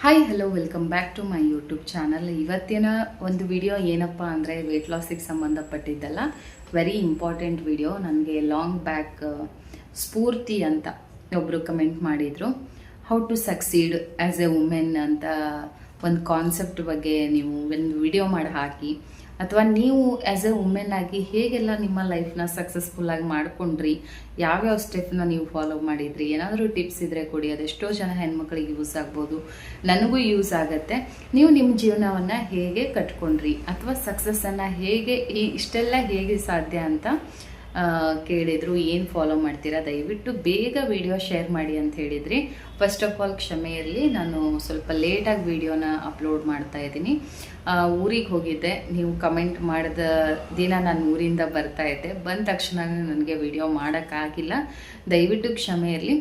Hi hello welcome back to my YouTube channel. ಇವತ್ತಿನ ಒಂದು video ಏನಪ್ಪ ಅಂದರೆ ವೆಯ್ಟ್ ಲಾಸಿಗೆ ಸಂಬಂಧಪಟ್ಟಿದ್ದಲ್ಲ, ವೆರಿ ಇಂಪಾರ್ಟೆಂಟ್ ವಿಡಿಯೋ. ನನಗೆ ಲಾಂಗ್ ಬ್ಯಾಕ್ ಸ್ಫೂರ್ತಿ ಅಂತ ಒಬ್ಬರು ಕಮೆಂಟ್ ಮಾಡಿದರು. How to succeed as a women ಅಂತ ಒಂದು ಕಾನ್ಸೆಪ್ಟ್ ಬಗ್ಗೆ ನೀವು ಒಂದು ವಿಡಿಯೋ ಮಾಡಿ ಹಾಕಿ, ಅಥವಾ ನೀವು ಆ್ಯಸ್ ಎ ವುಮೆನ್ ಆಗಿ ಹೇಗೆಲ್ಲ ನಿಮ್ಮ ಲೈಫ್ನ ಸಕ್ಸಸ್ಫುಲ್ಲಾಗಿ ಮಾಡ್ಕೊಂಡ್ರಿ, ಯಾವ್ಯಾವ ಸ್ಟೆಪ್ನ ನೀವು ಫಾಲೋ ಮಾಡಿದ್ರಿ, ಏನಾದರೂ ಟಿಪ್ಸ್ ಇದ್ದರೆ ಕೊಡಿ. ಅದೆಷ್ಟೋ ಜನ ಹೆಣ್ಮಕ್ಳಿಗೆ ಯೂಸ್ ಆಗ್ಬೋದು, ನನಗೂ ಯೂಸ್ ಆಗುತ್ತೆ. ನೀವು ನಿಮ್ಮ ಜೀವನವನ್ನು ಹೇಗೆ ಕಟ್ಕೊಂಡ್ರಿ, ಅಥವಾ ಸಕ್ಸಸ್ಸನ್ನು ಹೇಗೆ ಇಷ್ಟೆಲ್ಲ ಹೇಗೆ ಸಾಧ್ಯ ಅಂತ ಕೇಳಿದರು. ಏನು ಫಾಲೋ ಮಾಡ್ತೀರಾ, ದಯವಿಟ್ಟು ಬೇಗ ವಿಡಿಯೋ ಶೇರ್ ಮಾಡಿ ಅಂತ ಹೇಳಿದ್ರಿ. ಫಸ್ಟ್ ಆಫ್ ಆಲ್ ಕ್ಷಮೆ ಇರಲಿ, ನಾನು ಸ್ವಲ್ಪ ಲೇಟಾಗಿ ವಿಡಿಯೋನ ಅಪ್ಲೋಡ್ ಮಾಡ್ತಾ ಇದ್ದೀನಿ. ಊರಿಗೆ ಹೋಗಿದ್ದೆ, ನೀವು ಕಮೆಂಟ್ ಮಾಡಿದ ದಿನ ನಾನು ಊರಿಂದ ಬರ್ತಾ ಇದ್ದೆ. ಬಂದ ತಕ್ಷಣ ನನಗೆ ವಿಡಿಯೋ ಮಾಡೋಕ್ಕಾಗಿಲ್ಲ, ದಯವಿಟ್ಟು ಕ್ಷಮೆ ಇರಲಿ.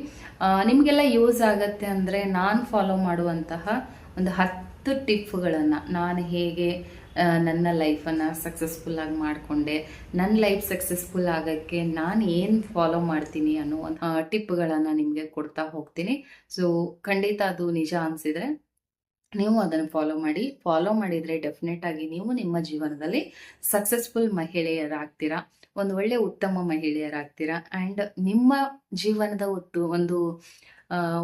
ನಿಮಗೆಲ್ಲ ಯೂಸ್ ಆಗುತ್ತೆ ಅಂದರೆ ನಾನು ಫಾಲೋ ಮಾಡುವಂತಹ ಒಂದು 10 ಟಿಪ್ಗಳನ್ನು, ನಾನು ಹೇಗೆ ನನ್ನ ಲೈಫನ್ನು ಸಕ್ಸಸ್ಫುಲ್ಲಾಗಿ ಮಾಡಿಕೊಂಡೆ, ನನ್ನ ಲೈಫ್ ಸಕ್ಸಸ್ಫುಲ್ ಆಗೋಕ್ಕೆ ನಾನು ಏನು ಫಾಲೋ ಮಾಡ್ತೀನಿ ಅನ್ನೋ ಒಂದು ಟಿಪ್ಗಳನ್ನು ನಿಮಗೆ ಕೊಡ್ತಾ ಹೋಗ್ತೀನಿ. ಸೊ ಖಂಡಿತ ಅದು ನಿಜ ಅನಿಸಿದರೆ ನೀವು ಅದನ್ನು ಫಾಲೋ ಮಾಡಿದರೆ ಡೆಫಿನೆಟ್ ಆಗಿ ನೀವು ನಿಮ್ಮ ಜೀವನದಲ್ಲಿ ಸಕ್ಸಸ್ಫುಲ್ ಮಹಿಳೆಯರಾಗ್ತೀರಾ, ಒಂದು ಒಳ್ಳೆ ಉತ್ತಮ ಮಹಿಳೆಯರಾಗ್ತೀರಾ. ಆ್ಯಂಡ್ ನಿಮ್ಮ ಜೀವನದ ಒಂದು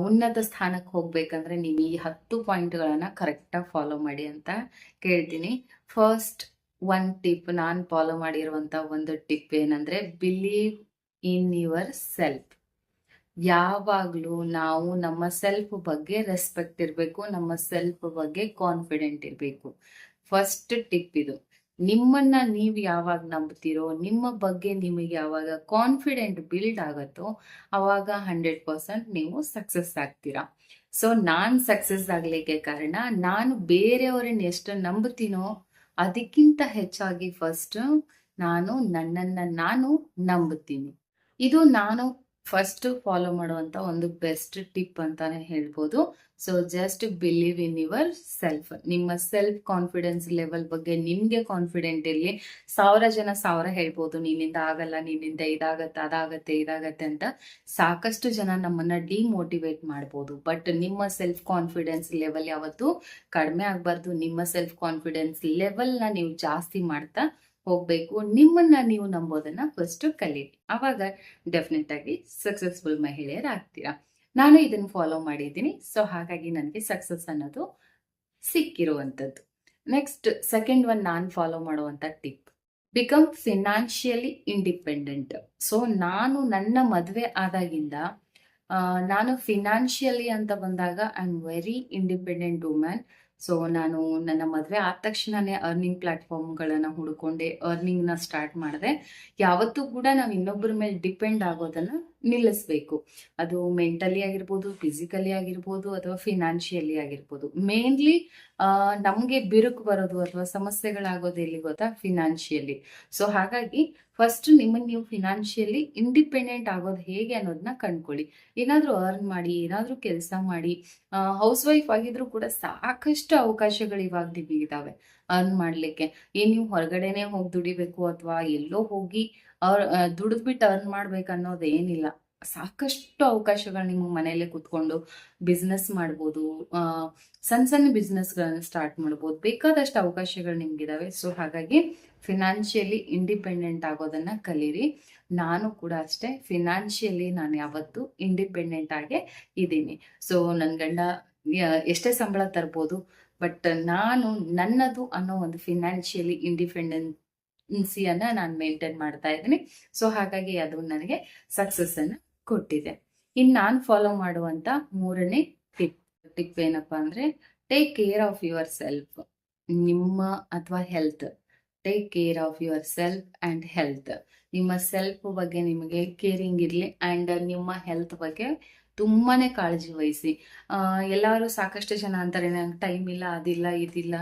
ಉನ್ನತ ಸ್ಥಾನಕ್ಕೆ ಹೋಗ್ಬೇಕಂದ್ರೆ ನೀವು ಈ 10 ಪಾಯಿಂಟ್ಗಳನ್ನು ಕರೆಕ್ಟಾಗಿ ಫಾಲೋ ಮಾಡಿ ಅಂತ ಕೇಳ್ತೀನಿ. ಫಸ್ಟ್ ಒನ್ ಟಿಪ್, ನಾನು ಫಾಲೋ ಮಾಡಿರುವಂಥ ಒಂದು ಟಿಪ್ ಏನಂದರೆ, ಬಿಲೀವ್ ಇನ್ ಯುವರ್ ಸೆಲ್ಫ್. ಯಾವಾಗಲೂ ನಾವು ನಮ್ಮ ಸೆಲ್ಫ್ ಬಗ್ಗೆ ರೆಸ್ಪೆಕ್ಟ್ ಇರಬೇಕು, ನಮ್ಮ ಸೆಲ್ಫ್ ಬಗ್ಗೆ ಕಾನ್ಫಿಡೆಂಟ್ ಇರಬೇಕು. ಫಸ್ಟ್ ಟಿಪ್ ಇದು. ನಿಮ್ಮನ್ನ ನೀವು ಯಾವಾಗ ನಂಬ್ತೀರೋ, ನಿಮ್ಮ ಬಗ್ಗೆ ನಿಮಗೆ ಯಾವಾಗ ಕಾನ್ಫಿಡೆಂಟ್ ಬಿಲ್ಡ್ ಆಗುತ್ತೋ, ಅವಾಗ 100% ನೀವು ಸಕ್ಸಸ್ ಆಗ್ತೀರಾ. ಸೊ ನಾನು ಸಕ್ಸಸ್ ಆಗಲಿಕ್ಕೆ ಕಾರಣ, ನಾನು ಬೇರೆಯವರನ್ನ ಎಷ್ಟು ನಂಬ್ತೀನೋ ಅದಕ್ಕಿಂತ ಹೆಚ್ಚಾಗಿ ಫಸ್ಟ್ ನನ್ನನ್ನು ನಾನು ನಂಬುತ್ತೀನಿ. ಇದು ನಾನು ಫಸ್ಟ್ ಫಾಲೋ ಮಾಡುವಂಥ ಒಂದು ಬೆಸ್ಟ್ ಟಿಪ್ ಅಂತಾನೆ ಹೇಳ್ಬೋದು. So just believe in your self. ನಿಮ್ಮ ಸೆಲ್ಫ್ ಕಾನ್ಫಿಡೆನ್ಸ್ ಲೆವೆಲ್ ಬಗ್ಗೆ ನಿಮಗೆ ಕಾನ್ಫಿಡೆಂಟ್ ಇರಲಿ. 1000 ಜನ 1000 ಹೇಳ್ಬೋದು, ನಿನ್ನಿಂದ ಆಗಲ್ಲ, ನಿನ್ನಿಂದ ಇದಾಗತ್ತೆ ಅಂತ. ಸಾಕಷ್ಟು ಜನ ನಮ್ಮನ್ನ ಡಿಮೋಟಿವೇಟ್ ಮಾಡ್ಬೋದು, ಬಟ್ ನಿಮ್ಮ ಸೆಲ್ಫ್ ಕಾನ್ಫಿಡೆನ್ಸ್ ಲೆವೆಲ್ ಯಾವತ್ತೂ ಕಡಿಮೆ ಆಗಬಾರ್ದು. ನಿಮ್ಮ ಸೆಲ್ಫ್ ಕಾನ್ಫಿಡೆನ್ಸ್ ಲೆವೆಲ್ನ ನೀವು ಜಾಸ್ತಿ ಮಾಡ್ತಾ ಹೋಗ್ಬೇಕು. ನಿಮ್ಮನ್ನ ನೀವು ನಂಬೋದನ್ನ ಫಸ್ಟ್ ಕಲೀರಿ, ಅವಾಗ ಡೆಫಿನೆಟ್ ಆಗಿ ಸಕ್ಸಸ್ಫುಲ್ ಮಹಿಳೆಯರಾಗ್ತೀರಾ. ನಾನು ಇದನ್ನು ಫಾಲೋ ಮಾಡಿದ್ದೀನಿ, ಸೊ ಹಾಗಾಗಿ ನನಗೆ ಸಕ್ಸಸ್ ಅನ್ನೋದು ಸಿಕ್ಕಿರುವಂಥದ್ದು. ನೆಕ್ಸ್ಟ್ ಸೆಕೆಂಡ್ ಒನ್, ನಾನು ಫಾಲೋ ಮಾಡುವಂಥ tip, become financially independent. So ನಾನು ನನ್ನ ಮದುವೆ ಆದಾಗಿಂದ ನಾನು ಫಿನಾನ್ಷಿಯಲಿ ಅಂತ ಬಂದಾಗ I am very independent women. So ನಾನು ನನ್ನ ಮದುವೆ ಆದ ತಕ್ಷಣನೇ ಅರ್ನಿಂಗ್ ಪ್ಲಾಟ್ಫಾರ್ಮ್ಗಳನ್ನು ಹುಡ್ಕೊಂಡೆ, ಅರ್ನಿಂಗ್ನ ಸ್ಟಾರ್ಟ್ ಮಾಡಿದೆ. ಯಾವತ್ತೂ ಕೂಡ ನಾವು ಇನ್ನೊಬ್ಬರ ಮೇಲೆ ಡಿಪೆಂಡ್ ಆಗೋದನ್ನು ನಿಲ್ಲಿಸ್ಬೇಕು. ಅದು ಮೆಂಟಲಿ ಆಗಿರ್ಬೋದು, ಫಿಸಿಕಲಿ ಆಗಿರ್ಬೋದು, ಅಥವಾ ಫಿನಾನ್ಷಿಯಲಿ ಆಗಿರ್ಬೋದು. ಮೇನ್ಲಿ ನಮಗೆ ಬಿರುಕು ಬರೋದು ಅಥವಾ ಸಮಸ್ಯೆಗಳಾಗೋದು ಎಲ್ಲಿ ಗೊತ್ತಾ, ಫಿನಾನ್ಷಿಯಲಿ. ಸೊ ಹಾಗಾಗಿ ಫಸ್ಟ್ ನಿಮ್ಮನ್ನು ನೀವು ಫಿನಾನ್ಷಿಯಲಿ ಇಂಡಿಪೆಂಡೆಂಟ್ ಆಗೋದು ಹೇಗೆ ಅನ್ನೋದನ್ನ ಕಂಡ್ಕೊಳ್ಳಿ. ಏನಾದರೂ ಅರ್ನ್ ಮಾಡಿ, ಏನಾದರೂ ಕೆಲಸ ಮಾಡಿ. ಹೌಸ್ ವೈಫ್ ಆಗಿದ್ರು ಕೂಡ ಸಾಕಷ್ಟು ಅವಕಾಶಗಳು ಇವಾಗ ನಿಮಗಿದಾವೆ ಅರ್ನ್ ಮಾಡಲಿಕ್ಕೆ. ನೀವು ಹೊರಗಡೆನೆ ಹೋಗಿ ದುಡಿಬೇಕು ಅಥವಾ ಎಲ್ಲೋ ಹೋಗಿ ದುಡಿದ್ಬಿಟ್ಟು ಅರ್ನ್ ಮಾಡ್ಬೇಕು ಅನ್ನೋದು ಏನಿಲ್ಲ. ಸಾಕಷ್ಟು ಅವಕಾಶಗಳು ನಿಮ್ಮ ಮನೆಯಲ್ಲೇ ಕೂತ್ಕೊಂಡು ಬಿಸ್ನೆಸ್ ಮಾಡ್ಬೋದು, ಸಣ್ಣ ಬಿಸ್ನೆಸ್ಗಳನ್ನ ಸ್ಟಾರ್ಟ್ ಮಾಡ್ಬೋದು. ಬೇಕಾದಷ್ಟು ಅವಕಾಶಗಳು ನಿಮ್ಗಿದಾವೆ. ಸೊ ಹಾಗಾಗಿ ಫಿನಾನ್ಷಿಯಲಿ ಇಂಡಿಪೆಂಡೆಂಟ್ ಆಗೋದನ್ನ ಕಲೀರಿ. ನಾನು ಕೂಡ ಅಷ್ಟೇ, ಫಿನಾನ್ಷಿಯಲಿ ನಾನು ಯಾವತ್ತೂ ಇಂಡಿಪೆಂಡೆಂಟ್ ಆಗೇ ಇದ್ದೀನಿ. ಸೊ ನನ್ನ ಗಂಡ ಎಷ್ಟೇ ಸಂಬಳ ತರ್ಬೋದು, ಬಟ್ ನಾನು ನನ್ನದು ಅನ್ನೋ ಒಂದು ಫಿನಾನ್ಷಿಯಲಿ ಇಂಡಿಪೆಂಡೆನ್ಸಿಯನ್ನ ನಾನು ಮೇಂಟೈನ್ ಮಾಡ್ತಾ ಇದ್ದೀನಿ. ಸೊ ಹಾಗಾಗಿ ಅದು ನನಗೆ ಸಕ್ಸಸ್ ಅನ್ನು ಕೊಟ್ಟಿದೆ. ಇನ್ನು ನಾನು ಫಾಲೋ ಮಾಡುವಂತ 3ನೇ ಟಿಪ್ ಏನಪ್ಪಾ ಅಂದ್ರೆ, take care of your self. ನಿಮ್ಮ ಅಥವಾ health, take care of your self and health. ನಿಮ್ಮ ಸೆಲ್ಫ್ ಬಗ್ಗೆ ನಿಮಗೆ ಕೇರಿಂಗ್ ಇರಲಿ, ಆ್ಯಂಡ್ ನಿಮ್ಮ ಹೆಲ್ತ್ ಬಗ್ಗೆ ತುಂಬಾನೇ ಕಾಳಜಿ ವಹಿಸಿ. ಎಲ್ಲರೂ ಸಾಕಷ್ಟು ಜನ ಅಂತಾರೆ, ನಂಗೆ ಟೈಮ್ ಇಲ್ಲ, ಅದಿಲ್ಲ, ಇದಿಲ್ಲ,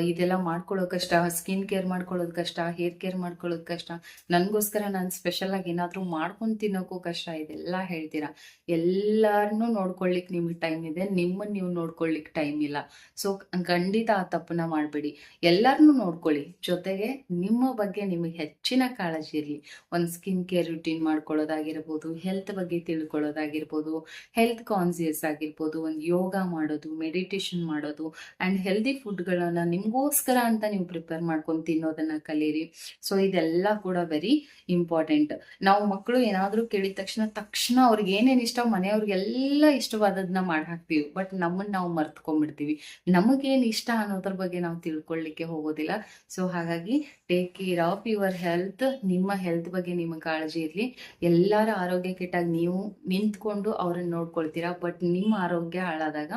ಇದೆಲ್ಲ ಮಾಡ್ಕೊಳ್ಳೋದು ಕಷ್ಟ, ಸ್ಕಿನ್ ಕೇರ್ ಮಾಡ್ಕೊಳ್ಳೋದು ಕಷ್ಟ, ಹೇರ್ ಕೇರ್ ಮಾಡ್ಕೊಳ್ಳೋದು ಕಷ್ಟ, ನನಗೋಸ್ಕರ ನಾನು ಸ್ಪೆಷಲಾಗಿ ಏನಾದರೂ ಮಾಡ್ಕೊಂಡು ತಿನ್ನೋಕ್ಕೂ ಕಷ್ಟ, ಇದೆಲ್ಲ ಹೇಳ್ತೀರಾ. ಎಲ್ಲರನ್ನೂ ನೋಡ್ಕೊಳ್ಳಿಕ್ಕೆ ನಿಮಗೆ ಟೈಮ್ ಇದೆ, ನಿಮ್ಮನ್ನು ನೀವು ನೋಡ್ಕೊಳ್ಳಿಕ್ಕೆ ಟೈಮ್ ಇಲ್ಲ. ಸೊ ಖಂಡಿತ ಆ ತಪ್ಪನ್ನ ಮಾಡಬೇಡಿ. ಎಲ್ಲರನ್ನೂ ನೋಡ್ಕೊಳ್ಳಿ, ಜೊತೆಗೆ ನಿಮ್ಮ ಬಗ್ಗೆ ನಿಮಗೆ ಹೆಚ್ಚಿನ ಕಾಳಜಿ ಇರಲಿ. ಒಂದು ಸ್ಕಿನ್ ಕೇರ್ ರುಟೀನ್ ಮಾಡ್ಕೊಳ್ಳೋದಾಗಿರ್ಬೋದು, ಹೆಲ್ತ್ ಬಗ್ಗೆ ತಿಳ್ಕೊಳ್ಳೋದಾಗಿರ್ಬೋದು, ಹೆಲ್ತ್ ಕಾನ್ಸಿಯಸ್ ಆಗಿರ್ಬೋದು, ಒಂದು ಯೋಗ ಮಾಡೋದು, ಮೆಡಿಟೇಷನ್ ಮಾಡೋದು ಆ್ಯಂಡ್ ಹೆಲ್ದಿ ಫುಡ್ಗಳನ್ನು ನಿಮಗೋಸ್ಕರ ಅಂತ ನೀವು ಪ್ರಿಪೇರ್ ಮಾಡ್ಕೊಂಡು ತಿನ್ನೋದನ್ನು ಕಲೀರಿ. ಸೊ ಇದೆಲ್ಲ ಕೂಡ ವೆರಿ ಇಂಪಾರ್ಟೆಂಟ್. ನಾವು ಮಕ್ಕಳು ಏನಾದರೂ ಕೇಳಿದ ತಕ್ಷಣ ಅವ್ರಿಗೆ ಏನೇನು ಇಷ್ಟ ಮನೆಯವ್ರಿಗೆಲ್ಲ ಇಷ್ಟವಾದದನ್ನ ಮಾಡಿ ಹಾಕ್ತೀವಿ. ಬಟ್ ನಮ್ಮನ್ನು ನಾವು ಮರ್ತ್ಕೊಂಡ್ಬಿಡ್ತೀವಿ. ನಮಗೇನು ಇಷ್ಟ ಅನ್ನೋದ್ರ ಬಗ್ಗೆ ನಾವು ತಿಳ್ಕೊಳ್ಳಿಕ್ಕೆ ಹೋಗೋದಿಲ್ಲ. ಸೊ ಹಾಗಾಗಿ take care of your health. ನಿಮ್ಮ ಹೆಲ್ತ್ ಬಗ್ಗೆ ನಿಮ್ಮ ಕಾಳಜಿ ಇರಲಿ. ಎಲ್ಲರ ಆರೋಗ್ಯ ಕೆಟ್ಟಾಗ ನೀವು ನಿಂತ್ಕೊಂಡು ಅವ್ರನ್ನ ನೋಡ್ಕೊಳ್ತೀರಾ, ಬಟ್ ನಿಮ್ಮ ಆರೋಗ್ಯ ಹಾಳಾದಾಗ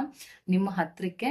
ನಿಮ್ಮ ಹತ್ರಕ್ಕೆ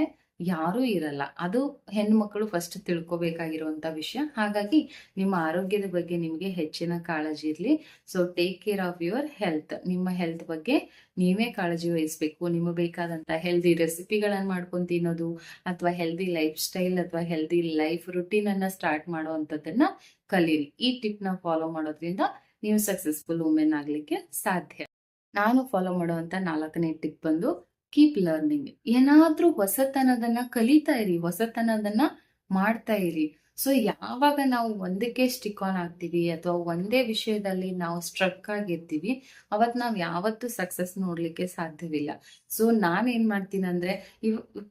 ಯಾರೂ ಇರಲ್ಲ. ಅದು ಹೆಣ್ಮಕ್ಳು ಫಸ್ಟ್ ತಿಳ್ಕೊಬೇಕಾಗಿರುವಂಥ ವಿಷಯ. ಹಾಗಾಗಿ ನಿಮ್ಮ ಆರೋಗ್ಯದ ಬಗ್ಗೆ ನಿಮಗೆ ಹೆಚ್ಚಿನ ಕಾಳಜಿ ಇರಲಿ. So take care of your health. ನಿಮ್ಮ ಹೆಲ್ತ್ ಬಗ್ಗೆ ನೀವೇ ಕಾಳಜಿ ವಹಿಸ್ಬೇಕು. ನಿಮಗೆ ಬೇಕಾದಂಥ ಹೆಲ್ದಿ ರೆಸಿಪಿಗಳನ್ನು ಮಾಡ್ಕೊಂಡು ತಿನ್ನೋದು, ಅಥವಾ ಹೆಲ್ದಿ ಲೈಫ್ ಸ್ಟೈಲ್ ಅಥವಾ ಹೆಲ್ದಿ ಲೈಫ್ ರುಟೀನನ್ನು ಸ್ಟಾರ್ಟ್ ಮಾಡುವಂಥದ್ದನ್ನು ಕಲೀರಿ. ಈ ಟಿಪ್ನ ಫಾಲೋ ಮಾಡೋದ್ರಿಂದ ನೀವು ಸಕ್ಸಸ್ಫುಲ್ ವುಮೆನ್ ಆಗಲಿಕ್ಕೆ ಸಾಧ್ಯ. ನಾನು ಫಾಲೋ ಮಾಡುವಂಥ 4ನೇ ಟಿಪ್ ಬಂದು ಕೀಪ್ ಲರ್ನಿಂಗ್. ಏನಾದ್ರೂ ಹೊಸತನದನ್ನ ಕಲಿತಾ ಇರಿ, ಹೊಸತನದನ್ನ ಮಾಡ್ತಾ ಇರಿ. ಸೊ ಯಾವಾಗ ನಾವು ಒಂದಕ್ಕೆ ಸ್ಟಿಕ್ ಆನ್ ಆಗ್ತೀವಿ ಅಥವಾ ಒಂದೇ ವಿಷಯದಲ್ಲಿ ನಾವು ಸ್ಟ್ರಕ್ ಆಗಿರ್ತೀವಿ, ಅವತ್ತು ನಾವು ಯಾವತ್ತೂ ಸಕ್ಸಸ್ ನೋಡ್ಲಿಕ್ಕೆ ಸಾಧ್ಯವಿಲ್ಲ. ಸೊ ನಾನೇನ್ ಮಾಡ್ತೀನಿ ಅಂದ್ರೆ,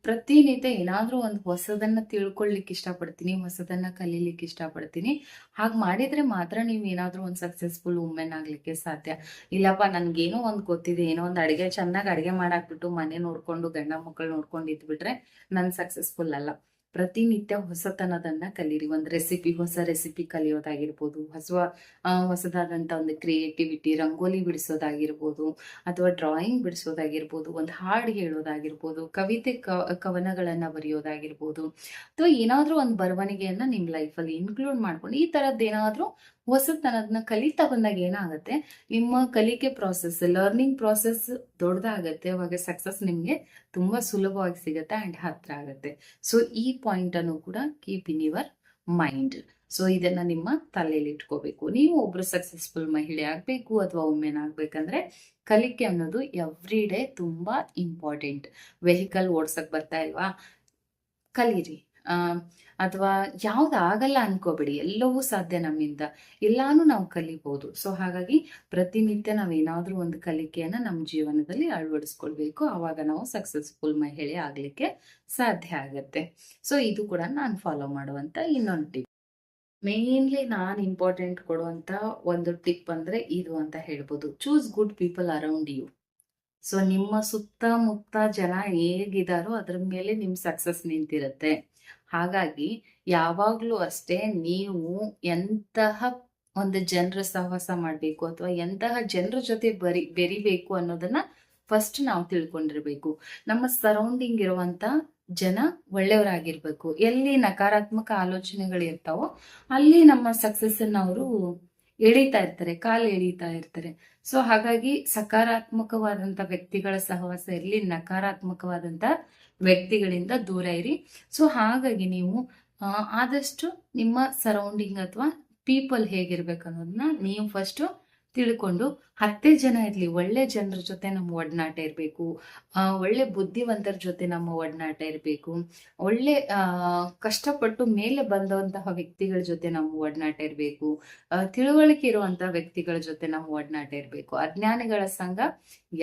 ಪ್ರತಿನಿತ್ಯ ಏನಾದ್ರೂ ಒಂದು ಹೊಸದನ್ನ ತಿಳ್ಕೊಳ್ಲಿಕ್ಕೆ ಇಷ್ಟಪಡ್ತೀನಿ, ಹೊಸದನ್ನ ಕಲೀಲಿಕ್ಕೆ ಇಷ್ಟಪಡ್ತೀನಿ. ಹಾಗೆ ಮಾಡಿದ್ರೆ ಮಾತ್ರ ನೀವು ಏನಾದ್ರೂ ಒಂದು ಸಕ್ಸಸ್ಫುಲ್ ವುಮೆನ್ ಆಗ್ಲಿಕ್ಕೆ ಸಾಧ್ಯ. ಇಲ್ಲಪ್ಪ ನನ್ಗೇನೋ ಒಂದು ಗೊತ್ತಿದೆ, ಏನೋ ಒಂದು ಅಡಿಗೆ ಚೆನ್ನಾಗಿ ಅಡಿಗೆ ಮಾಡಾಕ್ಬಿಟ್ಟು ಮನೆ ನೋಡ್ಕೊಂಡು ಗಂಡ ಮಕ್ಕಳು ನೋಡ್ಕೊಂಡು ಇದ್ಬಿಟ್ರೆ ನಾನು ಸಕ್ಸಸ್ಫುಲ್ ಅಲ್ಲ. ಪ್ರತಿನಿತ್ಯ ಹೊಸತನದನ್ನ ಕಲೀರಿ. ಒಂದು ಹೊಸ ರೆಸಿಪಿ ಕಲಿಯೋದಾಗಿರ್ಬೋದು, ಹೊಸದಾದಂಥ ಒಂದು ಕ್ರಿಯೇಟಿವಿಟಿ, ರಂಗೋಲಿ ಬಿಡಿಸೋದಾಗಿರ್ಬೋದು, ಅಥವಾ ಡ್ರಾಯಿಂಗ್ ಬಿಡಿಸೋದಾಗಿರ್ಬೋದು, ಒಂದು ಹಾಡು ಹೇಳೋದಾಗಿರ್ಬೋದು, ಕವಿತೆ ಕವನಗಳನ್ನು ಬರೆಯೋದಾಗಿರ್ಬೋದು, ಅಥವಾ ಏನಾದರೂ ಒಂದು ಬರವಣಿಗೆಯನ್ನು ನಿಮ್ಮ ಲೈಫಲ್ಲಿ ಇನ್ಕ್ಲೂಡ್ ಮಾಡ್ಕೊಂಡು ಈ ಥರದ್ದೇನಾದರೂ ಹೊಸತನದನ್ನ ಕಲಿತಾ ಬಂದಾಗ ಏನಾಗುತ್ತೆ, ನಿಮ್ಮ ಕಲಿಕೆ ಪ್ರಾಸೆಸ್, ಲರ್ನಿಂಗ್ ಪ್ರಾಸೆಸ್ ದೊಡ್ಡದಾಗತ್ತೆ. ಅವಾಗ ಸಕ್ಸಸ್ ನಿಮಗೆ ತುಂಬ ಸುಲಭವಾಗಿ ಸಿಗುತ್ತೆ ಆ್ಯಂಡ್ ಹತ್ರ ಆಗುತ್ತೆ. ಸೊ ಈ ಪಾಯಿಂಟನ್ನು ಕೂಡ keep in your mind. So ಇದನ್ನು ನಿಮ್ಮ ತಲೆಯಲ್ಲಿ ಇಟ್ಕೋಬೇಕು. ನೀವು ಒಬ್ಬರು ಸಕ್ಸಸ್ಫುಲ್ ಮಹಿಳೆ ಆಗಬೇಕು ಅಥವಾ ವುಮೆನ್ ಆಗಬೇಕಂದ್ರೆ ಕಲಿಕೆ ಅನ್ನೋದು ಎವ್ರಿ ಡೇ ತುಂಬ ಇಂಪಾರ್ಟೆಂಟ್. ವೆಹಿಕಲ್ ಓಡ್ಸಕ್ಕೆ ಬರ್ತಾ ಇಲ್ವಾ, ಕಲೀರಿ. ಅಥವಾ ಯಾವುದಾಗಲ್ಲ ಅನ್ಕೋಬೇಡಿ, ಎಲ್ಲವೂ ಸಾಧ್ಯ ನಮ್ಮಿಂದ, ಎಲ್ಲಾನು ನಾವು ಕಲಿಬಹುದು. ಸೊ ಹಾಗಾಗಿ ಪ್ರತಿನಿತ್ಯ ನಾವೇನಾದ್ರೂ ಒಂದು ಕಲಿಕೆಯನ್ನು ನಮ್ಮ ಜೀವನದಲ್ಲಿ ಅಳವಡಿಸ್ಕೊಳ್ಬೇಕು. ಆವಾಗ ನಾವು ಸಕ್ಸಸ್ಫುಲ್ ಮಹಿಳೆ ಆಗಲಿಕ್ಕೆ ಸಾಧ್ಯ ಆಗುತ್ತೆ. ಸೊ ಇದು ಕೂಡ ನಾನು ಫಾಲೋ ಮಾಡುವಂತ ಇನ್ನೊಂದು ಟಿಪ್. ಮೇನ್ಲಿ ನಾನು ಇಂಪಾರ್ಟೆಂಟ್ ಕೊಡುವಂತ ಒಂದು ಟಿಪ್ ಅಂದ್ರೆ ಇದು ಅಂತ ಹೇಳ್ಬೋದು. Choose good people around you. So ನಿಮ್ಮ ಸುತ್ತಮುತ್ತ ಜನ ಹೇಗಿದಾರೋ ಅದ್ರ ಮೇಲೆ ನಿಮ್ಮ ಸಕ್ಸಸ್ ನಿಂತಿರುತ್ತೆ. ಹಾಗಾಗಿ ಯಾವಾಗಲೂ ಅಷ್ಟೇ ನೀವು ಎಂತಹ ಒಂದು ಜನರ ಸಹವಾಸ ಮಾಡಬೇಕು ಅಥವಾ ಎಂತಹ ಜನರ ಜೊತೆ ಬೆರಿಬೇಕು ಅನ್ನೋದನ್ನ ಫಸ್ಟ್ ನಾವು ತಿಳ್ಕೊಂಡಿರ್ಬೇಕು. ನಮ್ಮ ಸರೌಂಡಿಂಗ್ ಇರುವಂತ ಜನ ಒಳ್ಳೆಯವರಾಗಿರ್ಬೇಕು. ಎಲ್ಲಿ ನಕಾರಾತ್ಮಕ ಆಲೋಚನೆಗಳಿರ್ತಾವೋ ಅಲ್ಲಿ ನಮ್ಮ ಸಕ್ಸಸ್ಸನ್ನು ಅವರು ಎಳೀತಾ ಇರ್ತಾರೆ, ಕಾಲು ಎಳೀತಾ ಇರ್ತಾರೆ. ಸೊ ಹಾಗಾಗಿ ಸಕಾರಾತ್ಮಕವಾದಂಥ ವ್ಯಕ್ತಿಗಳ ಸಹವಾಸ ಇರಲಿ, ನಕಾರಾತ್ಮಕವಾದಂಥ ವ್ಯಕ್ತಿಗಳಿಂದ ದೂರ ಇರಿ. ಸೊ ಹಾಗಾಗಿ ನೀವು ಆದಷ್ಟು ನಿಮ್ಮ ಸರೌಂಡಿಂಗ್ ಅಥವಾ ಪೀಪಲ್ ಹೇಗಿರ್ಬೇಕು ಅನ್ನೋದನ್ನ ನೀವು ಫಸ್ಟು ತಿಳ್ಕೊಂಡು, 10 ಜನ ಇರಲಿ, ಒಳ್ಳೆ ಜನರ ಜೊತೆ ನಮ್ಮ ಒಡನಾಟ ಇರಬೇಕು, ಒಳ್ಳೆ ಬುದ್ಧಿವಂತರ ಜೊತೆ ನಮ್ಮ ಒಡನಾಟ ಇರಬೇಕು, ಒಳ್ಳೆ ಕಷ್ಟಪಟ್ಟು ಮೇಲೆ ಬಂದಂತಹ ವ್ಯಕ್ತಿಗಳ ಜೊತೆ ನಮ್ಮ ಒಡನಾಟ ಇರಬೇಕು, ತಿಳುವಳಿಕೆ ಇರುವಂತಹ ವ್ಯಕ್ತಿಗಳ ಜೊತೆ ನಮ್ಮ ಒಡನಾಟ ಇರಬೇಕು. ಅಜ್ಞಾನಿಗಳ ಸಂಘ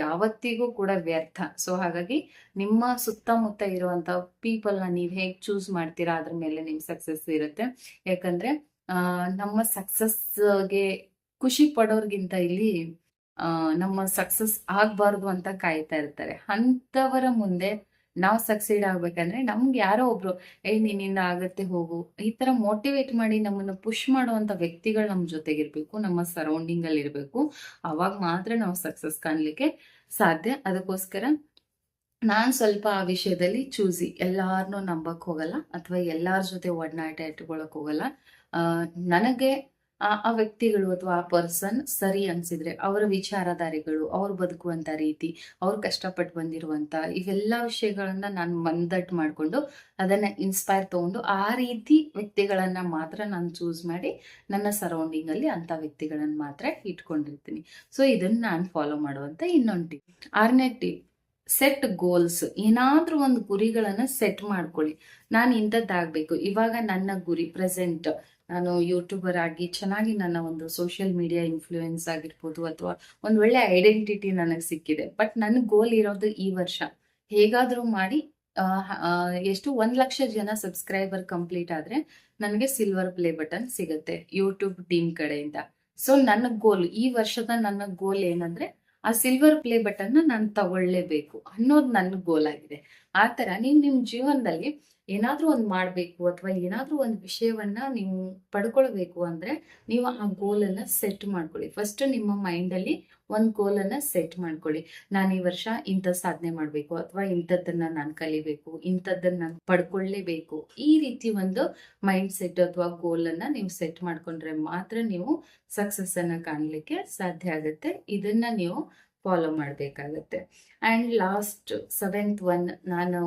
ಯಾವತ್ತಿಗೂ ಕೂಡ ವ್ಯರ್ಥ. ಸೊ ಹಾಗಾಗಿ ನಿಮ್ಮ ಸುತ್ತಮುತ್ತ ಇರುವಂತ ಪೀಪಲ್ನ ನೀವು ಹೇಗೆ ಚೂಸ್ ಮಾಡ್ತೀರಾ ಅದ್ರ ಮೇಲೆ ನಿಮ್ ಸಕ್ಸಸ್ ಇರುತ್ತೆ. ಯಾಕಂದ್ರೆ ನಮ್ಮ ಸಕ್ಸಸ್ಗೆ ಖುಷಿ ಪಡೋರ್ಗಿಂತ ಇಲ್ಲಿ ನಮ್ಮ ಸಕ್ಸಸ್ ಆಗ್ಬಾರ್ದು ಅಂತ ಕಾಯ್ತಾ ಇರ್ತಾರೆ. ಅಂತವರ ಮುಂದೆ ನಾವು ಸಕ್ಸೀಡ್ ಆಗ್ಬೇಕಂದ್ರೆ ನಮ್ಗೆ ಯಾರೋ ಒಬ್ರು ನಿನ್ನಿಂದ ಆಗತ್ತೆ ಹೋಗು, ಈ ತರ ಮೋಟಿವೇಟ್ ಮಾಡಿ ನಮ್ಮನ್ನ ಪುಷ್ ಮಾಡುವಂತ ವ್ಯಕ್ತಿಗಳು ನಮ್ಮ ಜೊತೆಗಿರ್ಬೇಕು, ನಮ್ಮ ಸರೌಂಡಿಂಗ್ ಅಲ್ಲಿ ಇರ್ಬೇಕು. ಅವಾಗ ಮಾತ್ರ ನಾವು ಸಕ್ಸಸ್ ಕಾಣ್ಲಿಕ್ಕೆ ಸಾಧ್ಯ. ಅದಕ್ಕೋಸ್ಕರ ನಾನ್ ಸ್ವಲ್ಪ ಆ ವಿಷಯದಲ್ಲಿ ಚೂಸಿ, ಎಲ್ಲಾರನ್ನೂ ನಂಬಕ್ ಹೋಗಲ್ಲ ಅಥವಾ ಎಲ್ಲಾರ ಜೊತೆ ಒಡನಾಟ ಇಟ್ಕೊಳಕ್ ಹೋಗಲ್ಲ. ನನಗೆ ಆ ವ್ಯಕ್ತಿಗಳು ಅಥವಾ ಆ ಪರ್ಸನ್ ಸರಿ ಅನ್ಸಿದ್ರೆ, ಅವರ ವಿಚಾರಧಾರೆಗಳು, ಅವ್ರು ಬದುಕುವಂತ ರೀತಿ, ಅವ್ರು ಕಷ್ಟಪಟ್ಟು ಬಂದಿರುವಂತ ಇವೆಲ್ಲ ವಿಷಯಗಳನ್ನ ನಾನು ಮಂದಟ್ ಮಾಡ್ಕೊಂಡು ಅದನ್ನ ಇನ್ಸ್ಪೈರ್ ತಗೊಂಡು ಆ ರೀತಿ ವ್ಯಕ್ತಿಗಳನ್ನ ಮಾತ್ರ ನಾನು ಚೂಸ್ ಮಾಡಿ ನನ್ನ ಸರೌಂಡಿಂಗ್ ಅಲ್ಲಿ ಅಂತ ವ್ಯಕ್ತಿಗಳನ್ನ ಮಾತ್ರ ಇಟ್ಕೊಂಡಿರ್ತೀನಿ. ಸೊ ಇದನ್ನ ನಾನು ಫಾಲೋ ಮಾಡುವಂತ ಇನ್ನೊಂದು ಟಿಪ್. 6ನೇ ಟಿಪ್, ಸೆಟ್ ಗೋಲ್ಸ್. ಏನಾದ್ರೂ ಒಂದು ಗುರಿಗಳನ್ನ ಸೆಟ್ ಮಾಡ್ಕೊಳ್ಳಿ. ನಾನು ಇಂಥದ್ದಾಗ್ಬೇಕು, ಇವಾಗ ನನ್ನ ಗುರಿ ಪ್ರೆಸೆಂಟ್ ನಾನು ಯೂಟ್ಯೂಬರ್ ಆಗಿ ಚೆನ್ನಾಗಿ ನನ್ನ ಒಂದು ಸೋಷಿಯಲ್ ಮೀಡಿಯಾ ಇನ್ಫ್ಲೂಯೆನ್ಸ್ ಆಗಿರ್ಬೋದು, ಅಥವಾ ಒಂದು ಒಳ್ಳೆ ಐಡೆಂಟಿಟಿ ನನಗೆ ಸಿಕ್ಕಿದೆ. ಬಟ್ ನನ್ನ ಗೋಲ್ ಇರೋದು ಈ ವರ್ಷ ಹೇಗಾದ್ರೂ ಮಾಡಿ ಎಷ್ಟು 1,00,000 ಜನ ಸಬ್ಸ್ಕ್ರೈಬರ್ ಕಂಪ್ಲೀಟ್ ಆದ್ರೆ ನನಗೆ ಸಿಲ್ವರ್ ಪ್ಲೇ ಬಟನ್ ಸಿಗುತ್ತೆ ಯೂಟ್ಯೂಬ್ ಟೀಮ್ ಕಡೆಯಿಂದ. ಸೊ ನನ್ನ ಗೋಲ್, ಈ ವರ್ಷದ ನನ್ನ ಗೋಲ್ ಏನಂದ್ರೆ ಆ ಸಿಲ್ವರ್ ಪ್ಲೇ ಬಟನ್ ನಾನು ತಗೊಳ್ಳೇಬೇಕು ಅನ್ನೋದು ನನ್ನ ಗೋಲ್ ಆಗಿದೆ. ಆ ತರ ನೀವು ನಿಮ್ ಜೀವನದಲ್ಲಿ ಏನಾದ್ರೂ ಒಂದು ಮಾಡ್ಬೇಕು ಅಥವಾ ಏನಾದ್ರೂ ಒಂದು ವಿಷಯವನ್ನ ನೀವು ಪಡ್ಕೊಳ್ಬೇಕು ಅಂದ್ರೆ ನೀವು ಆ ಗೋಲ್ ಅನ್ನ ಸೆಟ್ ಮಾಡ್ಕೊಳ್ಳಿ. ಫಸ್ಟ್ ನಿಮ್ಮ ಮೈಂಡ್ ಅಲ್ಲಿ ಒಂದು ಗೋಲ್ ಅನ್ನ ಸೆಟ್ ಮಾಡ್ಕೊಳ್ಳಿ. ನಾನು ಈ ವರ್ಷ ಇಂಥ ಸಾಧನೆ ಮಾಡ್ಬೇಕು, ಅಥವಾ ಇಂಥದ್ದನ್ನ ನಾನು ಕಲಿಬೇಕು, ಇಂಥದ್ದನ್ನ ನಾನು ಪಡ್ಕೊಳ್ಳೇಬೇಕು. ಈ ರೀತಿ ಒಂದು ಮೈಂಡ್ ಸೆಟ್ ಅಥವಾ ಗೋಲ್ ಅನ್ನ ನೀವು ಸೆಟ್ ಮಾಡ್ಕೊಂಡ್ರೆ ಮಾತ್ರ ನೀವು ಸಕ್ಸಸ್ ಅನ್ನ ಕಾಣ್ಲಿಕ್ಕೆ ಸಾಧ್ಯ ಆಗುತ್ತೆ. ಇದನ್ನ ನೀವು ಫಾಲೋ ಮಾಡ್ಬೇಕಾಗತ್ತೆ. ಅಂಡ್ ಲಾಸ್ಟ್ 7th ಒನ್ ನಾನು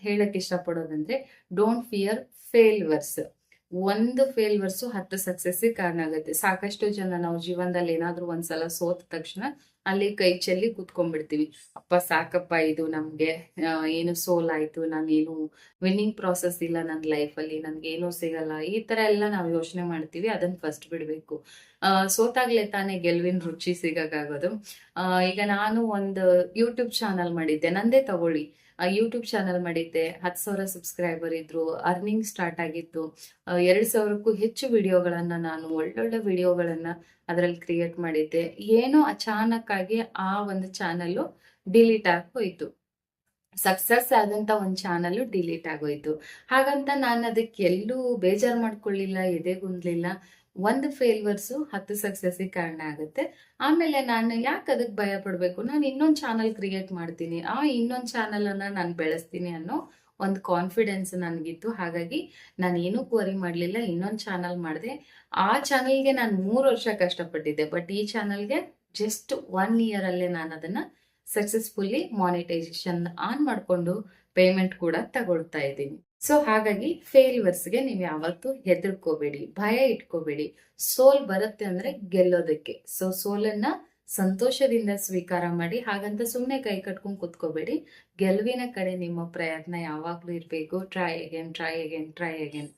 ಹೇಳಕ್ ಇಷ್ಟಪಡೋದಂದ್ರೆ, ಡೋಂಟ್ ಫಿಯರ್ ಫೇಲ್ಯೂರ್ಸ್. ಒಂದು ಫೇಲ್ಯೂರ್ಸ್ 10 ಸಕ್ಸಸ್ಸಿಗೆ ಕಾರಣ ಆಗುತ್ತೆ. ಸಾಕಷ್ಟು ಜನ ನಾವು ಜೀವನದಲ್ಲಿ ಏನಾದ್ರೂ ಒಂದ್ಸಲ ಸೋತ ತಕ್ಷಣ ಅಲ್ಲಿ ಕೈ ಚೆಲ್ಲಿ ಕೂತ್ಕೊಂಡ್ಬಿಡ್ತೀವಿ. ಅಪ್ಪ ಸಾಕಪ್ಪ, ಇದು ನಮ್ಗೆ ಏನು ಸೋಲಾಯ್ತು, ನಾನೇನು ವಿನ್ನಿಂಗ್ ಪ್ರಾಸೆಸ್ ಇಲ್ಲ ನನ್ನ ಲೈಫಲ್ಲಿ, ನನ್ಗೆ ಏನೂ ಸಿಗಲ್ಲ, ಈ ತರ ಎಲ್ಲ ನಾವು ಯೋಚನೆ ಮಾಡ್ತೀವಿ. ಅದನ್ನ ಫಸ್ಟ್ ಬಿಡ್ಬೇಕು. ಸೋತಾಗ್ಲೇ ತಾನೇ ಗೆಲುವಿನ ರುಚಿ ಸಿಗಕ್ಕಾಗೋದು. ಈಗ ನಾನು ಒಂದು ಯೂಟ್ಯೂಬ್ ಚಾನಲ್ ಮಾಡಿದ್ದೆ, ನಂದೇ ತಗೊಳ್ಳಿ. ಯೂಟ್ಯೂಬ್ ಚಾನಲ್ ಮಾಡಿದ್ದೆ, 10,000 ಸಬ್ಸ್ಕ್ರೈಬರ್ ಇದ್ರು, ಅರ್ನಿಂಗ್ ಸ್ಟಾರ್ಟ್ ಆಗಿತ್ತು. 2,000ಕ್ಕೂ ಹೆಚ್ಚು ವಿಡಿಯೋಗಳನ್ನ, ನಾನು ಒಳ್ಳೊಳ್ಳೆ ವಿಡಿಯೋಗಳನ್ನ ಅದರಲ್ಲಿ ಕ್ರಿಯೇಟ್ ಮಾಡಿದ್ದೆ. ಏನೋ ಅಚಾನಕ್ ಆಗಿ ಆ ಒಂದು ಚಾನಲ್ ಡಿಲೀಟ್ ಆಗಿ ಹೋಯ್ತು. ಸಕ್ಸಸ್ ಆದಂತ ಒಂದು ಚಾನಲ್ ಡಿಲೀಟ್ ಆಗೋಯ್ತು. ಹಾಗಂತ ನಾನು ಅದಕ್ಕೆ ಎಲ್ಲೂ ಬೇಜಾರು ಮಾಡ್ಕೊಳ್ಳಿಲ್ಲ, ಎದೆಗುಂದ್ಲಿಲ್ಲ. ಒಂದು ಫೇಲ್ಯೂರ್ಸ್ 10 ಸಕ್ಸಸ್ಸಿಗೆ ಕಾರಣ ಆಗುತ್ತೆ. ಆಮೇಲೆ ನಾನು ಯಾಕೆ ಅದಕ್ಕೆ ಭಯ ಪಡ್ಬೇಕು, ನಾನು ಇನ್ನೊಂದು ಚಾನಲ್ ಕ್ರಿಯೇಟ್ ಮಾಡ್ತೀನಿ, ಇನ್ನೊಂದು ಚಾನಲ್ ಅನ್ನ ನಾನು ಬೆಳೆಸ್ತೀನಿ ಅನ್ನೋ ಒಂದು ಕಾನ್ಫಿಡೆನ್ಸ್ ನನಗಿತ್ತು. ಹಾಗಾಗಿ ನಾನು ಏನೂ ಕ್ವರಿ ಮಾಡಲಿಲ್ಲ, ಇನ್ನೊಂದು ಚಾನಲ್ ಮಾಡಿದೆ. ಆ ಚಾನಲ್ಗೆ ನಾನು 3 ವರ್ಷ ಕಷ್ಟಪಟ್ಟಿದ್ದೆ. ಬಟ್ ಈ ಚಾನಲ್ಗೆ ಜಸ್ಟ್ 1 ಇಯರ್ ಅಲ್ಲೇ ನಾನು ಅದನ್ನ ಸಕ್ಸಸ್ಫುಲ್ಲಿ ಮಾನಿಟೈಸೇಷನ್ ಆನ್ ಮಾಡಿಕೊಂಡು ಪೇಮೆಂಟ್ ಕೂಡ ತಗೊಳ್ತಾ ಇದ್ದೀನಿ. ಸೊ ಹಾಗಾಗಿ ಫೇಲ್ಯೂರ್ಸ್ಗೆ ನೀವು ಯಾವತ್ತೂ ಹೆದರ್ಕೋಬೇಡಿ, ಭಯ ಇಟ್ಕೋಬೇಡಿ. ಸೋಲ್ ಬರುತ್ತೆ ಅಂದ್ರೆ ಗೆಲ್ಲೋದಕ್ಕೆ. ಸೊ ಸೋಲನ್ನ ಸಂತೋಷದಿಂದ ಸ್ವೀಕಾರ ಮಾಡಿ. ಹಾಗಂತ ಸುಮ್ಮನೆ ಕೈ ಕಟ್ಕೊಂಡು ಕುತ್ಕೋಬೇಡಿ. ಗೆಲುವಿನ ಕಡೆ ನಿಮ್ಮ ಪ್ರಯತ್ನ ಯಾವಾಗ್ಲೂ ಇರಬೇಕು. Try again, try again, try again.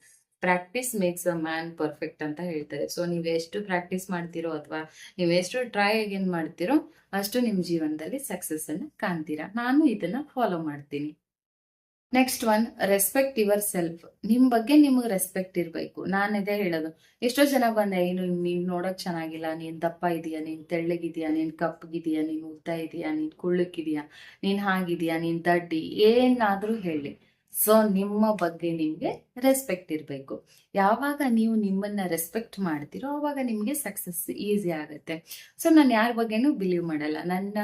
Practice makes a man perfect ಅಂತ ಹೇಳ್ತಾರೆ. ಸೊ ನೀವು ಎಷ್ಟು ಪ್ರಾಕ್ಟೀಸ್ ಮಾಡ್ತೀರೋ ಅಥವಾ ನೀವು ಎಷ್ಟು ಟ್ರೈ ಅಗೇನ್ ಮಾಡ್ತೀರೋ ಅಷ್ಟು ನಿಮ್ಮ ಜೀವನದಲ್ಲಿ ಸಕ್ಸಸ್ ಅನ್ನ ಕಾಣ್ತೀರಾ. ನಾನು ಇದನ್ನ ಫಾಲೋ ಮಾಡ್ತೀನಿ. Next one, respect your self. ನಿಮ್ ಬಗ್ಗೆ ನಿಮಗೆ ರೆಸ್ಪೆಕ್ಟ್ ಇರಬೇಕು. ನಾನು ಇದೇ ಹೇಳೋದು. ಎಷ್ಟೋ ಜನ ಬಂದೆ, ನೀನ್ ನೋಡಕ್ ಚೆನ್ನಾಗಿಲ್ಲ, ನೀನ್ ದಪ್ಪ ಇದೀಯಾ, ನೀನ್ ತೆಳ್ಳಗಿದೀಯಾ, ನೀನ್ ಕಪ್ಪಗಿದೀಯಾ, ನೀನ್ ಉದ್ದ ಇದೀಯಾ, ನೀನ್ ಕುಳ್ಳಕ್ಕಿದೀಯಾ, ನೀನ್ ಹಾಗಿದೀಯಾ, ನೀನ್ ದಡ್ಡಿ, ಏನಾದ್ರೂ ಹೇಳಿ. ಸೊ ನಿಮ್ಮ ಬಗ್ಗೆ ನಿಮ್ಗೆ ರೆಸ್ಪೆಕ್ಟ್ ಇರಬೇಕು. ಯಾವಾಗ ನೀವು ನಿಮ್ಮನ್ನ ರೆಸ್ಪೆಕ್ಟ್ ಮಾಡ್ತೀರೋ ಅವಾಗ ನಿಮ್ಗೆ ಸಕ್ಸಸ್ ಈಸಿ ಆಗುತ್ತೆ. ಸೊ ನಾನು ಯಾರ ಬಗ್ಗೆನೂ ಬಿಲೀವ್ ಮಾಡಲ್ಲ. ನನ್ನ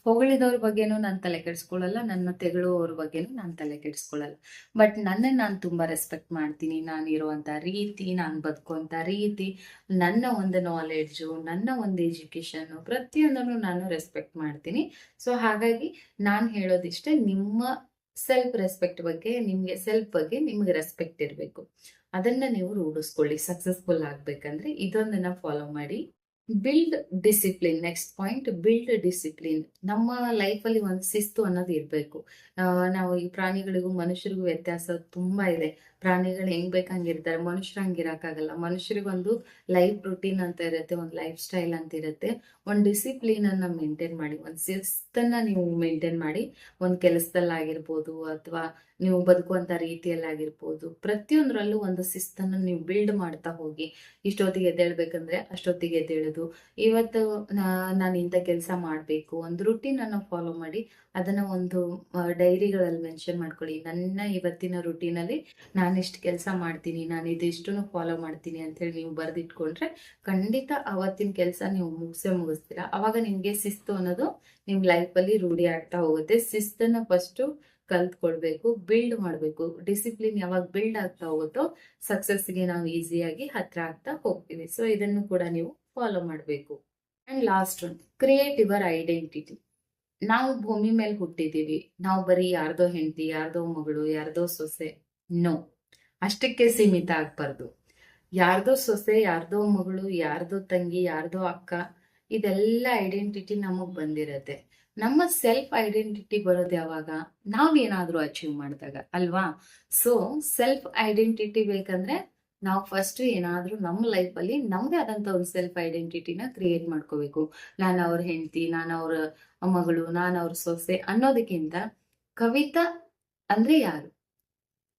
ಹೊಗಳಿದವ್ರ ಬಗ್ಗೆನೂ ನಾನು ತಲೆ ಕೆಡಿಸ್ಕೊಳ್ಳಲ್ಲ, ನನ್ನ ತೆಗಳುವವ್ರ ಬಗ್ಗೆನೂ ನಾನು ತಲೆ ಕೆಡಿಸ್ಕೊಳ್ಳಲ್ಲ. ಬಟ್ ನನ್ನನ್ನು ನಾನು ತುಂಬಾ ರೆಸ್ಪೆಕ್ಟ್ ಮಾಡ್ತೀನಿ. ನಾನು ಇರುವಂತ ರೀತಿ, ನಾನು ಬದುಕುವಂತ ರೀತಿ, ನನ್ನ ಒಂದು ನಾಲೆಡ್ಜು, ನನ್ನ ಒಂದು ಎಜುಕೇಶನ್, ಪ್ರತಿಯೊಂದನ್ನು ನಾನು ರೆಸ್ಪೆಕ್ಟ್ ಮಾಡ್ತೀನಿ. ಸೊ ಹಾಗಾಗಿ ನಾನು ಹೇಳೋದಿಷ್ಟೇ, ನಿಮ್ಮ ಸೆಲ್ಫ್ ರೆಸ್ಪೆಕ್ಟ್ ಬಗ್ಗೆ, ನಿಮ್ಗೆ ಸೆಲ್ಫ್ ಬಗ್ಗೆ ನಿಮ್ಗೆ ರೆಸ್ಪೆಕ್ಟ್ ಇರಬೇಕು. ಅದನ್ನ ನೀವು ರೂಢಿಸ್ಕೊಳ್ಳಿ. ಸಕ್ಸಸ್ಫುಲ್ ಆಗ್ಬೇಕಂದ್ರೆ ಇದೊಂದನ್ನ ಫಾಲೋ ಮಾಡಿ. Build discipline. Next point, build discipline. ನಮ್ಮ ಲೈಫಲ್ಲಿ ಒಂದು ಶಿಸ್ತು ಅನ್ನೋದು ಇರಬೇಕು. ನಾವು ಈ ಪ್ರಾಣಿಗಳಿಗೂ ಮನುಷ್ಯರಿಗೂ ವ್ಯತ್ಯಾಸ ತುಂಬಾ ಇದೆ. ಪ್ರಾಣಿಗಳು ಹೆಂಗ್ ಬೇಕಂಗಿರ್ತಾರೆ, ಮನುಷ್ಯರು ಹಂಗಿರಕ್ಕಾಗಲ್ಲ. ಮನುಷ್ಯರಿಗೊಂದು ಲೈಫ್ ರೂಟೀನ್ ಅಂತ ಇರುತ್ತೆ, ಒಂದು ಲೈಫ್ ಸ್ಟೈಲ್ ಅಂತ ಇರುತ್ತೆ. ಒಂದು ಡಿಸಿಪ್ಲಿನ್ ಅನ್ನ ಮೇಂಟೈನ್ ಮಾಡಿ, ಒಂದು ಶಿಸ್ತನ್ನ ನೀವು ಮೇಂಟೈನ್ ಮಾಡಿ. ಒಂದು ಕೆಲಸದಲ್ಲಾಗಿರ್ಬೋದು ಅಥವಾ ನೀವು ಬದುಕುವಂತ ರೀತಿಯಲ್ಲಾಗಿರ್ಬೋದು, ಪ್ರತಿಯೊಂದರಲ್ಲೂ ಒಂದು ಶಿಸ್ತನ್ನು ನೀವು ಬಿಲ್ಡ್ ಮಾಡ್ತಾ ಹೋಗಿ. ಇಷ್ಟೊತ್ತಿಗೆ ಎದ್ದೇಳ್ಬೇಕಂದ್ರೆ ಅಷ್ಟೊತ್ತಿಗೆ ಎದ್ದೇಳೋದು. ಇವತ್ತು ನಾನು ಇಂಥ ಕೆಲಸ ಮಾಡಬೇಕು, ಒಂದು ರೂಟೀನ್ ಅನ್ನು ಫಾಲೋ ಮಾಡಿ ಅದನ್ನ ಒಂದು ಡೈರಿಗಳಲ್ಲಿ ಮೆನ್ಷನ್ ಮಾಡ್ಕೊಳ್ಳಿ. ನನ್ನ ಇವತ್ತಿನ ರೂಟೀನಲ್ಲಿ ನಾನು ಇಷ್ಟು ಕೆಲಸ ಮಾಡ್ತೀನಿ, ನಾನು ಇದಿಷ್ಟನ್ನು ಫಾಲೋ ಮಾಡ್ತೀನಿ ಅಂತ ಹೇಳಿ ನೀವು ಬರೆದಿಟ್ಕೊಂಡ್ರೆ ಖಂಡಿತ ಅವತ್ತಿನ ಕೆಲಸ ನೀವು ಮುಗಿಸ್ತೀರಾ. ಅವಾಗ ನಿಮ್ಗೆ ಶಿಸ್ತು ಅನ್ನೋದು ನಿಮ್ ಲೈಫಲ್ಲಿ ರೂಢಿ ಆಗ್ತಾ ಹೋಗುತ್ತೆ. ಶಿಸ್ತನ್ನ ಫಸ್ಟ್ ಕಲ್ತ್ಕೊಳ್ಬೇಕು, ಬಿಲ್ಡ್ ಮಾಡಬೇಕು. ಡಿಸಿಪ್ಲಿನ್ ಯಾವಾಗ ಬಿಲ್ಡ್ ಆಗ್ತಾ ಹೋಗುತ್ತೋ ಸಕ್ಸಸ್ಗೆ ನಾವು ಈಸಿಯಾಗಿ ಹತ್ರ ಆಗ್ತಾ ಹೋಗ್ತೀವಿ. ಸೊ ಇದನ್ನು ಕೂಡ ನೀವು ಫಾಲೋ ಮಾಡಬೇಕು. And last one, create your identity. ನಾವು ಭೂಮಿ ಮೇಲೆ ಹುಟ್ಟಿದೀವಿ, ನಾವು ಬರೀ ಯಾರ್ದೋ ಹೆಂಡತಿ, ಯಾರ್ದೋ ಮಗಳು, ಯಾರ್ದೋ ಸೊಸೆ, ನೋ, ಅಷ್ಟಕ್ಕೆ ಸೀಮಿತ ಆಗ್ಬಾರ್ದು. ಯಾರ್ದೋ ಸೊಸೆ, ಯಾರ್ದೋ ಮಗಳು, ಯಾರ್ದೋ ತಂಗಿ, ಯಾರ್ದೋ ಅಕ್ಕ, ಇದೆಲ್ಲ ಐಡೆಂಟಿಟಿ ನಮಗ್ ಬಂದಿರತ್ತೆ. ನಮ್ಮ ಸೆಲ್ಫ್ ಐಡೆಂಟಿಟಿ ಬರೋದು ಯಾವಾಗ? ನಾವೇನಾದ್ರೂ ಅಚೀವ್ ಮಾಡಿದಾಗ ಅಲ್ವಾ? ಸೊ ಸೆಲ್ಫ್ ಐಡೆಂಟಿಟಿ ಬೇಕಂದ್ರೆ ನಾವು ಫಸ್ಟ್ ಏನಾದ್ರೂ ನಮ್ಮ ಲೈಫಲ್ಲಿ ನಮ್ದೇ ಆದಂತ ಒಂದು ಸೆಲ್ಫ್ ಐಡೆಂಟಿಟಿನ ಕ್ರಿಯೇಟ್ ಮಾಡ್ಕೋಬೇಕು. ನಾನು ಅವ್ರ ಹೆಂಡತಿ, ನಾನು ಅವ್ರ ಮಗಳು, ನಾನು ಅವ್ರ ಸೊಸೆ ಅನ್ನೋದಕ್ಕಿಂತ ಕವಿತಾ ಅಂದ್ರೆ ಯಾರು?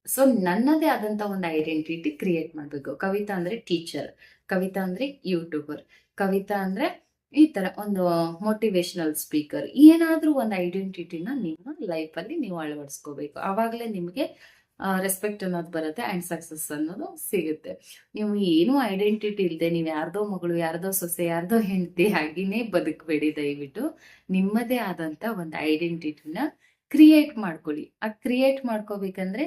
ಸೊ ನನ್ನದೇ ಆದಂತ ಒಂದು ಐಡೆಂಟಿಟಿ ಕ್ರಿಯೇಟ್ ಮಾಡ್ಬೇಕು. ಕವಿತಾ ಅಂದ್ರೆ ಟೀಚರ್, ಕವಿತಾ ಅಂದ್ರೆ ಯೂಟ್ಯೂಬರ್, ಕವಿತಾ ಅಂದ್ರೆ ಈ ತರ ಒಂದು ಮೋಟಿವೇಶನಲ್ ಸ್ಪೀಕರ್. ಏನಾದ್ರೂ ಒಂದು ಐಡೆಂಟಿಟಿನ ನಿಮ್ಮ ಲೈಫ್ ಅಲ್ಲಿ ನೀವು ಅಳವಡಿಸ್ಕೋಬೇಕು. ಆವಾಗಲೇ ನಿಮಗೆ ರೆಸ್ಪೆಕ್ಟ್ ಅನ್ನೋದು ಬರುತ್ತೆ ಅಂಡ್ ಸಕ್ಸಸ್ ಅನ್ನೋದು ಸಿಗುತ್ತೆ. ನೀವು ಏನು ಐಡೆಂಟಿಟಿ ಇಲ್ಲದೆ ನೀವು ಯಾರ್ದೋ ಮಗಳು, ಯಾರ್ದೋ ಸೊಸೆ, ಯಾರ್ದೋ ಹೆಂಡತಿ ಆಗಿನೇ ಬದುಕಬೇಡಿ. ದಯವಿಟ್ಟು ನಿಮ್ಮದೇ ಆದಂತ ಒಂದು ಐಡೆಂಟಿಟಿನ ಕ್ರಿಯೇಟ್ ಮಾಡ್ಕೊಳ್ಳಿ. ಆ ಕ್ರಿಯೇಟ್ ಮಾಡ್ಕೋಬೇಕಂದ್ರೆ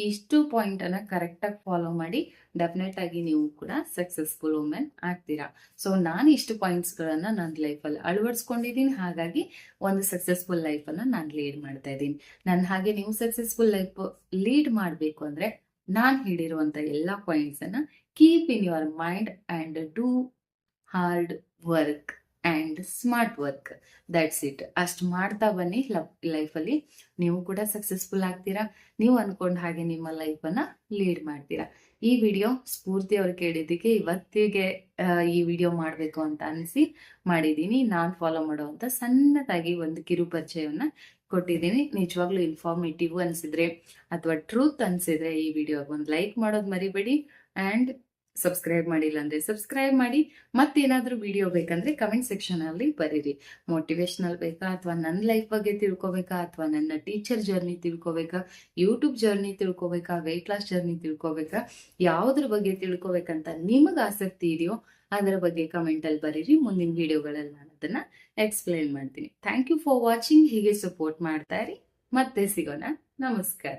ಇಷ್ಟು ಪಾಯಿಂಟ್ ಅನ್ನ ಕರೆಕ್ಟ್ ಆಗಿ ಫಾಲೋ ಮಾಡಿ ಡೆಫಿನೆಟ್ ಆಗಿ ನೀವು ಕೂಡ ಸಕ್ಸಸ್ಫುಲ್ ವುಮೆನ್ ಆಗ್ತೀರಾ. ಸೊ ನಾನು ಇಷ್ಟು ಪಾಯಿಂಟ್ಸ್ ಗಳನ್ನ ನನ್ನ ಲೈಫಲ್ಲಿ ಅಳವಡಿಸ್ಕೊಂಡಿದ್ದೀನಿ. ಹಾಗಾಗಿ ಒಂದು ಸಕ್ಸಸ್ಫುಲ್ ಲೈಫ್ ಅನ್ನ ನಾನು ಲೀಡ್ ಮಾಡ್ತಾ ಇದ್ದೀನಿ. ನನ್ನ ಹಾಗೆ ನೀವು ಸಕ್ಸಸ್ಫುಲ್ ಲೈಫ್ ಲೀಡ್ ಮಾಡಬೇಕು ಅಂದ್ರೆ ನಾನು ಹೇಳಿರುವಂತ ಎಲ್ಲಾ ಪಾಯಿಂಟ್ಸ್ ಅನ್ನ keep in your mind and do hard work and smart work. That's it. ಅಷ್ಟು ಮಾಡ್ತಾ ಬನ್ನಿ. ಲೈಫಲ್ಲಿ ನೀವು ಕೂಡ ಸಕ್ಸಸ್ಫುಲ್ ಆಗ್ತೀರಾ. ನೀವು ಅನ್ಕೊಂಡ ಹಾಗೆ ನಿಮ್ಮ ಲೈಫನ್ನ ಲೀಡ್ ಮಾಡ್ತೀರಾ. ಈ ವಿಡಿಯೋ ಸ್ಫೂರ್ತಿ ಅವ್ರು ಕೇಳಿದ್ದಕ್ಕೆ ಇವತ್ತಿಗೆ ಈ ವಿಡಿಯೋ ಮಾಡಬೇಕು ಅಂತ ಅನಿಸಿ ಮಾಡಿದ್ದೀನಿ. ನಾನು ಫಾಲೋ ಮಾಡುವಂತ ಸಣ್ಣದಾಗಿ ಒಂದು ಕಿರು ಪರಿಚಯವನ್ನ ಕೊಟ್ಟಿದ್ದೀನಿ. ನಿಜವಾಗ್ಲೂ ಇನ್ಫಾರ್ಮೇಟಿವ್ ಅನ್ಸಿದ್ರೆ ಅಥವಾ ಟ್ರೂತ್ ಅನ್ಸಿದ್ರೆ ಈ ವಿಡಿಯೋ ಒಂದು ಲೈಕ್ ಮಾಡೋದು ಮರಿಬೇಡಿ. ಅಂಡ್ ಸಬ್ಸ್ಕ್ರೈಬ್ ಮಾಡಿಲ್ಲ ಅಂದ್ರೆ ಸಬ್ಸ್ಕ್ರೈಬ್ ಮಾಡಿ. ಮತ್ತೇನಾದ್ರೂ ವಿಡಿಯೋ ಬೇಕಂದ್ರೆ ಕಮೆಂಟ್ ಸೆಕ್ಷನ್ ಅಲ್ಲಿ ಬರೀರಿ. ಮೋಟಿವೇಶನಲ್ ಬೇಕಾ, ಅಥವಾ ನನ್ನ ಲೈಫ್ ಬಗ್ಗೆ ತಿಳ್ಕೊಬೇಕಾ, ಅಥವಾ ನನ್ನ ಟೀಚರ್ ಜರ್ನಿ ತಿಳ್ಕೊಬೇಕಾ, ಯೂಟ್ಯೂಬ್ ಜರ್ನಿ ತಿಳ್ಕೊಬೇಕಾ, ವೆಯ್ಟ್ ಲಾಸ್ ಜರ್ನಿ ತಿಳ್ಕೊಬೇಕಾ, ಯಾವುದ್ರ ಬಗ್ಗೆ ತಿಳ್ಕೊಬೇಕಂತ ನಿಮಗೆ ಆಸಕ್ತಿ ಇದೆಯೋ ಅದರ ಬಗ್ಗೆ ಕಮೆಂಟ್ ಅಲ್ಲಿ ಬರೀರಿ. ಮುಂದಿನ ವಿಡಿಯೋಗಳಲ್ಲಿ ನಾನು ಅದನ್ನ ಎಕ್ಸ್ಪ್ಲೈನ್ ಮಾಡ್ತೀನಿ. Thank you for watching. ಹೀಗೆ ಸಪೋರ್ಟ್ ಮಾಡ್ತಾ ಇರಿ. ಮತ್ತೆ ಸಿಗೋಣ. ನಮಸ್ಕಾರ.